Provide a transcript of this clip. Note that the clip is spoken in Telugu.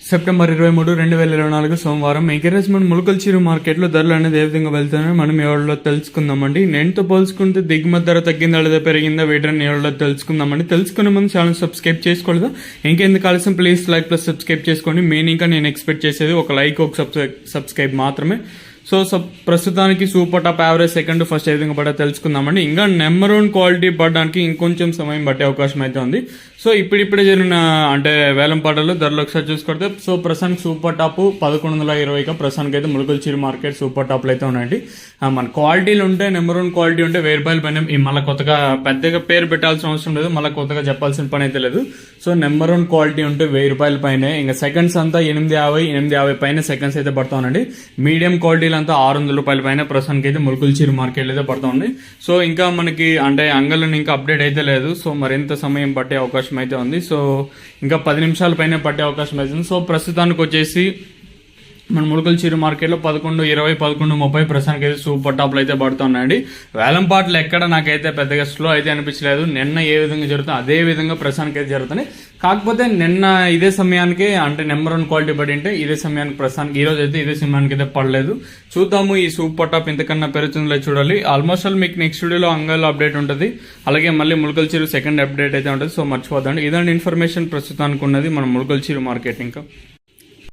సెప్టెంబర్ 23, 2024 సోమవారం ఎంకరేజ్మెంట్ ములకల్చిరు మార్కెట్లో ధరలు అనేది ఏ విధంగా వెళ్తున్నాయో మనం ఎవరిలో తెలుసుకుందామండి. నేనుతో పోల్చుకుంటే దిగుమతి ధర తగ్గిందా లేదా పెరిగిందా వీటిని ఎవరిలో తెలుసుకుందామండి. తెలుసుకునే ముందు ఛానల్ సబ్స్క్రైబ్ చేసుకోలేదు. ఇంకెందుకు ఆలస్యం, ప్లీజ్ లైక్ ప్లస్ సబ్స్క్రైబ్ చేసుకోండి. మెయిన్ ఇంకా నేను ఎక్స్పెక్ట్ చేసేది ఒక లైక్, ఒక సబ్స్క్రైబ్ మాత్రమే. సో ప్రస్తుతానికి super top, average, second, first ఏ విధంగా పడ్డా తెలుసుకుందామండి. ఇంకా నెంబర్ 1 క్వాలిటీ పడడానికి ఇంకొంచెం సమయం పట్టే అవకాశం అయితే ఉంది. సో ఇప్పుడిప్పుడే జరిగిన అంటే వేలం పాటలు ధరలు ఒకసారి చూసుకుంటే, సో ప్రస్తుతానికి సూపర్ టాప్ 1120 ప్రస్తుతానికి అయితే ములకల్చిరు మార్కెట్ సూపర్ టాప్లు అయితే ఉన్నాయండి. మన క్వాలిటీలు ఉంటే, నెంబర్ 1 క్వాలిటీ ఉంటే 1000 రూపాయల పైన మళ్ళీ కొత్తగా పెద్దగా పేరు పెట్టాల్సిన అవసరం లేదు, మళ్ళీ కొత్తగా చెప్పాల్సిన పని అయితే లేదు. సో నెంబర్ 1 క్వాలిటీ ఉంటే 1000 రూపాయల పైన, ఇంకా సెకండ్స్ అంతా 850 పైన సెకండ్స్ అయితే పడతా ఉండండి. మీడియం క్వాలిటీ అంతా 600 రూపాయల పైన ప్రస్తుతానికి అయితే ములకల్చిరు మార్కెట్ అయితే పడతా ఉంది. సో ఇంకా మనకి అంటే అంగళ్ళని ఇంకా అప్డేట్ అయితే లేదు. సో మరింత సమయం పట్టే అవకాశం అయితే ఉంది. సో ఇంకా 10 నిమిషాల పైన పట్టే అవకాశం అయితే ఉంది. సో ప్రస్తుతానికి వచ్చేసి మన ములకల్చిరు మార్కెట్లో 1120, 1130 ప్రస్తుతానికి అయితే సూపర్ టాప్లు అయితే పడుతున్నాయండి. వేలం పాటలు ఎక్కడ నాకైతే పెద్దగా స్లో అయితే అనిపించలేదు. నిన్న ఏ విధంగా జరుగుతుంది అదే విధంగా ప్రస్తుతానికి అయితే జరుగుతున్నాయి. కాకపోతే నిన్న ఇదే సమయానికి అంటే నెంబర్ 1 క్వాలిటీ పడి ఉంటే ఇదే సమయానికి ప్రస్తుతానికి ఈ రోజు అయితే ఇదే సమయానికి అయితే పడలేదు. చూద్దాము ఈ సూపర్ టాప్ ఇంతకన్నా పెరుగుతుందో చూడాలి. ఆల్మోస్ట్ ఆల్ మీకు నెక్స్ట్ వీడియోలో అంగల్లో అప్డేట్ ఉంటుంది, అలాగే మళ్ళీ ములకల్చిరు సెకండ్ అప్డేట్ అయితే ఉంటుంది. సో మర్చిపోద్దండి. ఇదండి ఇన్ఫర్మేషన్ ప్రస్తుతానికి ఉన్నది మన ములకల్చిరు మార్కెట్. ఇంకా